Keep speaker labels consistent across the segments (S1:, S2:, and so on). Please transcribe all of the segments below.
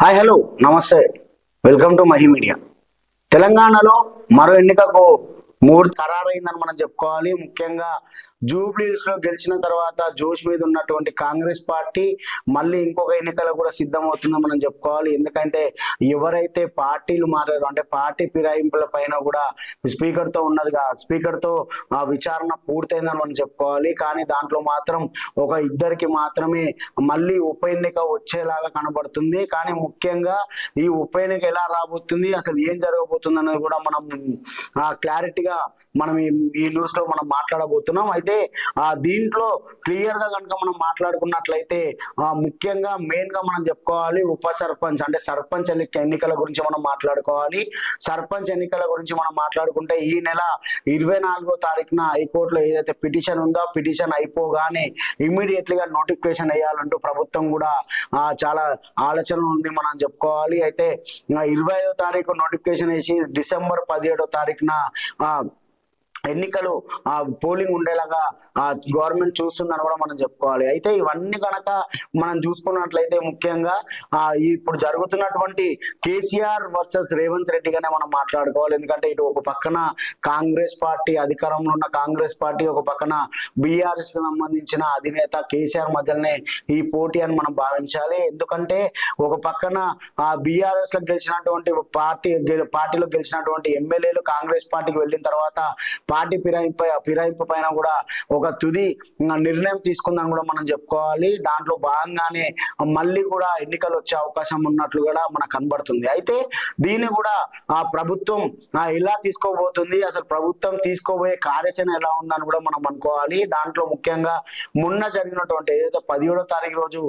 S1: Hi hello నమస్తే, welcome to Mahi media. తెలంగాణలో మరో ఎన్నికకు మూడు ఖరారైందని మనం చెప్పుకోవాలి. ముఖ్యంగా జూబ్లీస్ లో గెలిచిన తర్వాత జోష్ మీద ఉన్నటువంటి కాంగ్రెస్ పార్టీ మళ్ళీ ఇంకొక ఎన్నికలు కూడా సిద్ధమవుతుందని మనం చెప్పుకోవాలి. ఎందుకంటే ఎవరైతే పార్టీలు మారారో అంటే పార్టీ ఫిరాయింపుల పైన కూడా స్పీకర్ తో ఉన్నదిగా, స్పీకర్ తో ఆ విచారణ పూర్తయిందని మనం చెప్పుకోవాలి. కానీ దాంట్లో మాత్రం ఒక ఇద్దరికి మాత్రమే మళ్ళీ ఉప ఎన్నిక వచ్చేలాగా కనబడుతుంది. కానీ ముఖ్యంగా ఈ ఉప ఎన్నిక ఎలా రాబోతుంది, అసలు ఏం జరగబోతుంది అనేది కూడా మనం క్లారిటీగా మనం ఈ న్యూస్ లో మనం మాట్లాడబోతున్నాం. అయితే దీంట్లో క్లియర్ గా కనుక మనం మాట్లాడుకున్నట్లయితే ముఖ్యంగా మెయిన్ గా మనం చెప్పుకోవాలి ఉప సర్పంచ్ అంటే సర్పంచ్ ఎన్నికల గురించి మనం మాట్లాడుకోవాలి. సర్పంచ్ ఎన్నికల గురించి మనం మాట్లాడుకుంటే ఈ నెల 24వ తారీఖున హైకోర్టులో ఏదైతే పిటిషన్ ఉందో పిటిషన్ అయిపోగానే ఇమ్మీడియట్లీ గా నోటిఫికేషన్ వేయాలంటూ ప్రభుత్వం కూడా చాలా ఆలోచన ఉంది మనం చెప్పుకోవాలి. అయితే 25వ తారీఖు నోటిఫికేషన్ వేసి డిసెంబర్ 17వ తారీఖున ఎన్నికలు పోలింగ్ ఉండేలాగా గవర్నమెంట్ చూస్తుందని కూడా మనం చెప్పుకోవాలి. అయితే ఇవన్నీ కనుక మనం చూసుకున్నట్లయితే ముఖ్యంగా ఇప్పుడు జరుగుతున్నటువంటి కేసీఆర్ వర్సెస్ రేవంత్ రెడ్డిగానే మనం మాట్లాడుకోవాలి. ఎందుకంటే ఇటు ఒక పక్కన కాంగ్రెస్ పార్టీ అధికారంలో ఉన్న కాంగ్రెస్ పార్టీ, ఒక పక్కన బీఆర్ఎస్ సంబంధించిన అధినేత కేసీఆర్ మధ్యలోనే ఈ పోటీ అని మనం భావించాలి. ఎందుకంటే ఒక పక్కన బీఆర్ఎస్ లో గెలిచినటువంటి పార్టీలో గెలిచినటువంటి ఎమ్మెల్యేలు కాంగ్రెస్ పార్టీకి వెళ్ళిన తర్వాత పార్టీ ఫిరాయింపు పైన కూడా ఒక తుది నిర్ణయం తీసుకుందని కూడా మనం చెప్పుకోవాలి. దాంట్లో భాగంగానే మళ్ళీ కూడా ఎన్నికలు వచ్చే అవకాశం ఉన్నట్లు కూడా మనకు కనబడుతుంది. అయితే దీన్ని కూడా ప్రభుత్వం ఎలా తీసుకోబోతుంది, అసలు ప్రభుత్వం తీసుకోబోయే కార్యాచరణ ఎలా ఉందని కూడా మనం అనుకోవాలి. దాంట్లో ముఖ్యంగా మొన్న జరిగినటువంటి ఏదైతే 17వ తారీఖు రోజు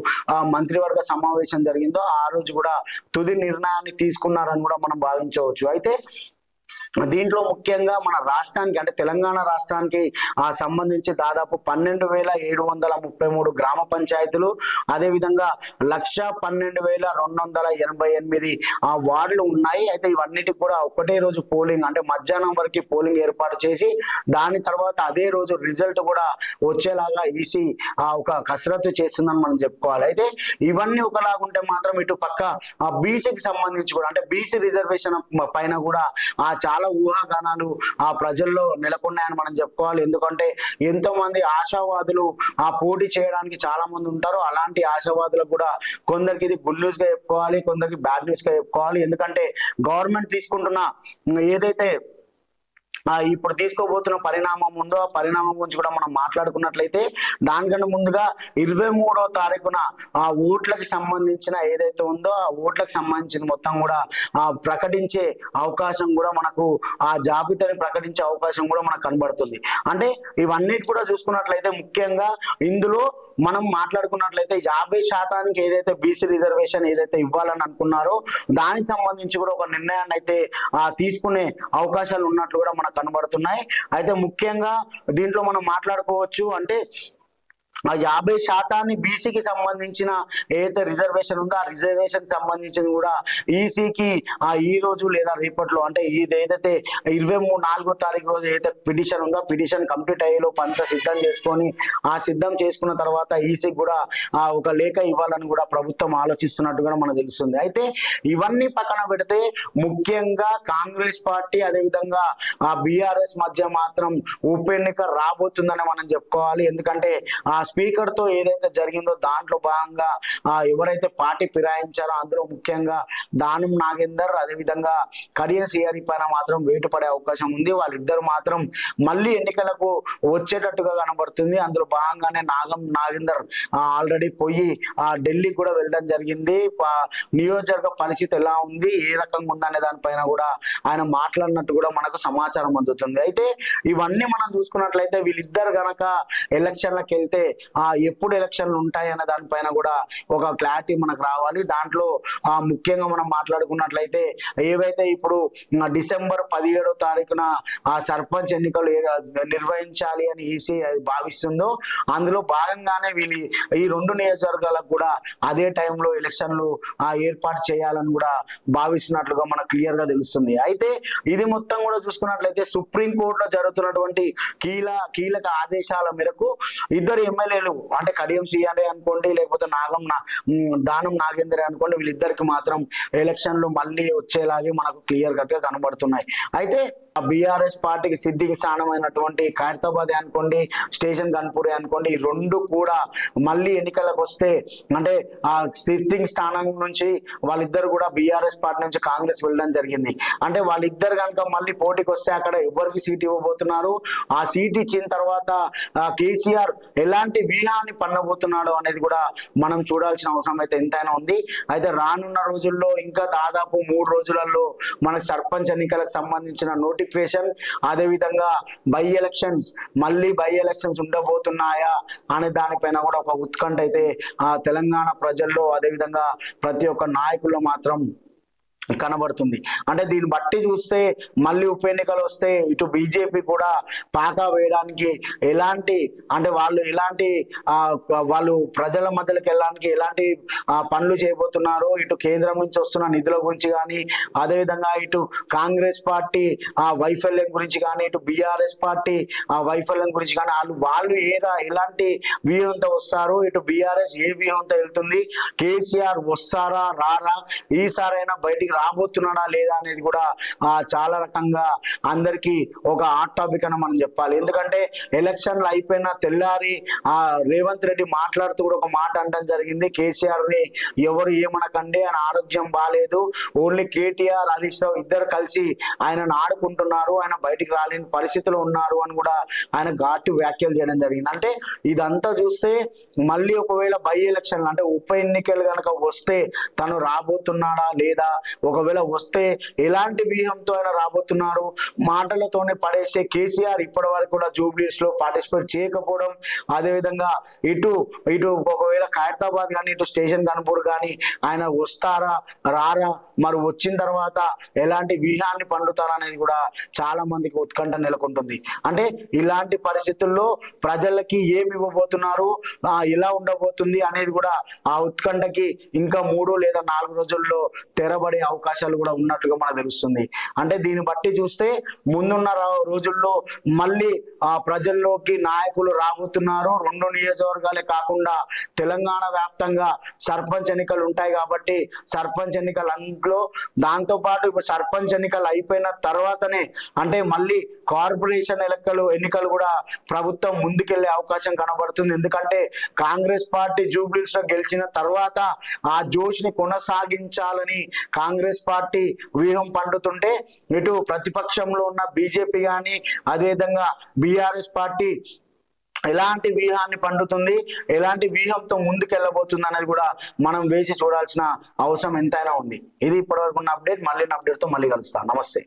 S1: మంత్రివర్గ సమావేశం జరిగిందో ఆ రోజు కూడా తుది నిర్ణయాన్ని తీసుకున్నారని కూడా మనం భావించవచ్చు. అయితే దీంట్లో ముఖ్యంగా మన రాష్ట్రానికి అంటే తెలంగాణ రాష్ట్రానికి సంబంధించి దాదాపు 12,733 గ్రామ పంచాయతీలు, అదేవిధంగా 1,12,288 వార్డులు ఉన్నాయి. అయితే ఇవన్నిటికి కూడా ఒకటే రోజు పోలింగ్ అంటే మధ్యాహ్నం వరకు పోలింగ్ ఏర్పాటు చేసి దాని తర్వాత అదే రోజు రిజల్ట్ కూడా వచ్చేలాగా ఈసీ ఒక కసరత్తు చేస్తుందని మనం చెప్పుకోవాలి. అయితే ఇవన్నీ ఒకలాగుంటే మాత్రం ఇటు పక్క బీసీకి సంబంధించి కూడా అంటే బీసీ రిజర్వేషన్ పైన కూడా చాలా ఊహాగానాలు ప్రజల్లో నెలకొన్నాయని మనం చెప్పుకోవాలి. ఎందుకంటే ఎంతో మంది ఆశావాదులు పోటీ చేయడానికి చాలా మంది ఉంటారు. అలాంటి ఆశావాదులకు కూడా కొందరికి ఇది గుడ్ న్యూస్ గా చెప్పుకోవాలి, కొందరికి బ్యాడ్ న్యూస్ గా చెప్పుకోవాలి. ఎందుకంటే గవర్నమెంట్ తీసుకుంటున్న ఏదైతే ఇప్పుడు తీసుకోబోతున్న పరిణామం ఉందో ఆ పరిణామం గురించి కూడా మనం మాట్లాడుకున్నట్లయితే దానికన్నా ముందుగా 23వ తారీఖున ఓట్లకి సంబంధించిన ఏదైతే ఉందో ఆ ఓట్లకు సంబంధించిన మొత్తం కూడా ప్రకటించే అవకాశం కూడా మనకు ఆ జాబితాని ప్రకటించే అవకాశం కూడా మనకు కనబడుతుంది. అంటే ఇవన్నిటి కూడా చూసుకున్నట్లయితే ముఖ్యంగా ఇందులో మనం మాట్లాడుకున్నట్లయితే 50% ఏదైతే బీసీ రిజర్వేషన్ ఏదైతే ఇవ్వాలని అనుకున్నారో దానికి సంబంధించి కూడా ఒక నిర్ణయాన్ని అయితే తీసుకునే అవకాశాలు ఉన్నట్లు కూడా మనకు కనబడుతున్నాయి. అయితే ముఖ్యంగా దీంట్లో మనం మాట్లాడుకోవచ్చు అంటే 50% బీసీకి సంబంధించిన ఏదైతే రిజర్వేషన్ ఉందో ఆ రిజర్వేషన్ సంబంధించిన కూడా ఈసీకి ఈ రోజు లేదా రేపట్లో అంటే ఇది ఏదైతే 24వ తారీఖు రోజు ఏదైతే పిటిషన్ ఉందో పిటిషన్ కంప్లీట్ అయ్యేలోపు అంతా సిద్ధం చేసుకొని సిద్ధం చేసుకున్న తర్వాత ఈసీకి కూడా ఒక లేఖ ఇవ్వాలని కూడా ప్రభుత్వం ఆలోచిస్తున్నట్టు కూడా మనకు తెలుస్తుంది. అయితే ఇవన్నీ పక్కన పెడితే ముఖ్యంగా కాంగ్రెస్ పార్టీ అదేవిధంగా బీఆర్ఎస్ మధ్య మాత్రం ఉప ఎన్నిక రాబోతుందని మనం చెప్పుకోవాలి. ఎందుకంటే స్పీకర్ తో ఏదైతే జరిగిందో దాంట్లో భాగంగా ఎవరైతే పార్టీ ఫిరాయించారో అందులో ముఖ్యంగా దానం నాగేందర్ అదేవిధంగా కడియం శ్రీహరి పైన మాత్రం వేటు పడే అవకాశం ఉంది. వాళ్ళిద్దరు మాత్రం మళ్ళీ ఎన్నికలకు వచ్చేటట్టుగా కనబడుతుంది. అందులో భాగంగానే నాగేందర్ ఆల్రెడీ పోయి ఢిల్లీ కూడా వెళ్ళడం జరిగింది. నియోజకవర్గ పరిస్థితి ఎలా ఉంది, ఏ రకంగా ఉందనే దానిపైన కూడా ఆయన మాట్లాడినట్టు కూడా మనకు సమాచారం అందుతుంది. అయితే ఇవన్నీ మనం చూసుకున్నట్లయితే వీళ్ళిద్దరు గనక ఎలక్షన్లకు వెళ్తే ఎప్పుడు ఎలక్షన్లు ఉంటాయి అనే దానిపైన కూడా ఒక క్లారిటీ మనకు రావాలి. దాంట్లో ముఖ్యంగా మనం మాట్లాడుకున్నట్లయితే ఏవైతే ఇప్పుడు డిసెంబర్ 17వ తారీఖున సర్పంచ్ ఎన్నికలు నిర్వహించాలి అని ఈసీ భావిస్తుందో అందులో భాగంగానే వీళ్ళు ఈ 2 నియోజకవర్గాలకు కూడా అదే టైంలో ఎలక్షన్లు ఏర్పాటు చేయాలని కూడా భావిస్తున్నట్లుగా మనకు క్లియర్ గా తెలుస్తుంది. అయితే ఇది మొత్తం కూడా చూసుకున్నట్లయితే సుప్రీంకోర్టులో జరుగుతున్నటువంటి కీలక ఆదేశాల మేరకు ఇద్దరు ఎమ్మెల్యేలు అంటే కడియం శ్రీహరి అనుకోండి, లేకపోతే దానం నాగేంద్ర అనుకోండి, వీళ్ళిద్దరికి మాత్రం ఎలక్షన్లు మళ్ళీ వచ్చేలాగే మనకు క్లియర్ కట్ గా కనబడుతున్నాయి. అయితే ఆ బీఆర్ఎస్ పార్టీకి సిట్టింగ్ స్థానమైనటువంటి ఖైరతాబాద్ అనుకోండి, స్టేషన్ గన్పూర్ అనుకోండి, ఈ రెండు కూడా మళ్ళీ ఎన్నికలకు వస్తే అంటే ఆ సిట్టింగ్ స్థానం నుంచి వాళ్ళిద్దరు కూడా బీఆర్ఎస్ పార్టీ నుంచి కాంగ్రెస్ వెళ్ళడం జరిగింది. అంటే వాళ్ళిద్దరు కనుక మళ్ళీ పోటీకి వస్తే అక్కడ ఎవరికి సీట్ ఇవ్వబోతున్నారు, ఆ సీట్ ఇచ్చిన తర్వాత కేసీఆర్ ఎలాంటి వ్యూహాన్ని పన్నబోతున్నాడు అనేది కూడా మనం చూడాల్సిన అవసరం అయితే ఎంతైనా ఉంది. అయితే రానున్న రోజుల్లో ఇంకా దాదాపు 3 రోజులలో మనకు సర్పంచ్ ఎన్నికలకు సంబంధించిన నోటిఫికేషన్, అదే విధంగా మళ్ళీ బై ఎలక్షన్స్ ఉండబోతున్నాయా అనే దానిపైన కూడా ఒక ఉత్కంఠ అయితే తెలంగాణ ప్రజల్లో, అదే విధంగా ప్రతి ఒక్క నాయకుల్లో మాత్రం కనబడుతుంది. అంటే దీన్ని బట్టి చూస్తే మళ్ళీ ఉప ఎన్నికలు వస్తే ఇటు బీజేపీ కూడా పాకా వేయడానికి ఎలాంటి అంటే వాళ్ళు ప్రజల మధ్యలోకి వెళ్ళడానికి ఎలాంటి పనులు చేయబోతున్నారు, ఇటు కేంద్రం నుంచి వస్తున్న నిధుల గురించి కానీ, అదేవిధంగా ఇటు కాంగ్రెస్ పార్టీ వైఫల్యం గురించి కానీ, ఇటు బీఆర్ఎస్ పార్టీ వైఫల్యం గురించి కానీ వాళ్ళు ఎలాంటి వ్యూహంతో వస్తారు, ఇటు బీఆర్ఎస్ ఏ వ్యూహంతో వెళ్తుంది, కేసీఆర్ వస్తారా రారా, ఈసారైనా బయటికి రాబోతున్నాడా లేదా అనేది కూడా చాలా రకంగా అందరికీ ఒక హాట్ టాపిక్ అని మనం చెప్పాలి. ఎందుకంటే ఎలక్షన్లు అయిపోయిన తెల్లారి రేవంత్ రెడ్డి మాట్లాడుతూ కూడా ఒక మాట అనడం జరిగింది, కేసీఆర్ ని ఎవరు ఏమనకండి, ఆయన ఆరోగ్యం బాగాలేదు, ఓన్లీ కేటీఆర్ హరీష్ రావు ఇద్దరు కలిసి ఆయనను ఆడుకుంటున్నారు, ఆయన బయటికి రాలేని పరిస్థితులు ఉన్నారు అని కూడా ఆయన ఘాటు వ్యాఖ్యలు చేయడం జరిగింది. అంటే ఇదంతా చూస్తే మళ్ళీ ఒకవేళ బై ఎలక్షన్లు అంటే ఉప ఎన్నికలు కనుక వస్తే తను రాబోతున్నాడా లేదా, ఒకవేళ వస్తే ఎలాంటి వ్యూహంతో ఆయన రాబోతున్నారు, మాటలతోనే పడేసే కేసీఆర్ ఇప్పటి వరకు కూడా జూబ్లీస్ లో పార్టిసిపేట్ చేయకపోవడం, అదేవిధంగా ఇటు ఒకవేళ ఖైరతాబాద్ కానీ ఇటు స్టేషన్ గన్పూర్ కానీ ఆయన వస్తారా రారా, మరి వచ్చిన తర్వాత ఎలాంటి వ్యూహాన్ని పండుతారా అనేది కూడా చాలా మందికి ఉత్కంఠ నెలకొంటుంది. అంటే ఇలాంటి పరిస్థితుల్లో ప్రజలకి ఏమి ఇవ్వబోతున్నారు, ఎలా ఉండబోతుంది అనేది కూడా ఆ ఉత్కంఠకి ఇంకా 3 లేదా 4 రోజుల్లో తెరబడే అవకాశాలు కూడా ఉన్నట్టుగా మనకు తెలుస్తుంది. అంటే దీన్ని బట్టి చూస్తే ముందున్న రోజుల్లో మళ్ళీ ప్రజల్లోకి నాయకులు రాబోతున్నారు. 2 నియోజకవర్గాలే కాకుండా తెలంగాణ వ్యాప్తంగా సర్పంచ్ ఎన్నికలు ఉంటాయి కాబట్టి సర్పంచ్ ఎన్నికలలో దాంతో పాటు ఇప్పుడు సర్పంచ్ ఎన్నికలు అయిపోయిన తర్వాతనే అంటే మళ్ళీ కార్పొరేషన్ ఎన్నికలు కూడా ప్రభుత్వం ముందుకెళ్లే అవకాశం కనబడుతుంది. ఎందుకంటే కాంగ్రెస్ పార్టీ జూబ్లీస్ లో గెలిచిన తర్వాత ఆ జోష్ ని కొనసాగించాలని కాంగ్రెస్ పార్టీ వ్యూహం పండుతుంటే ఇటు ప్రతిపక్షంలో ఉన్న బీజేపీ కానీ అదేవిధంగా బీఆర్ఎస్ పార్టీ ఎలాంటి వ్యూహాన్ని పండుతుంది, ఎలాంటి వ్యూహంతో ముందుకెళ్ళబోతుంది అనేది కూడా మనం వేసి చూడాల్సిన అవసరం ఎంతైనా ఉంది. ఇది ఇప్పటివరకు ఉన్న అప్డేట్. మళ్ళీ అప్డేట్ తో మళ్ళీ కలుస్తాను. నమస్తే.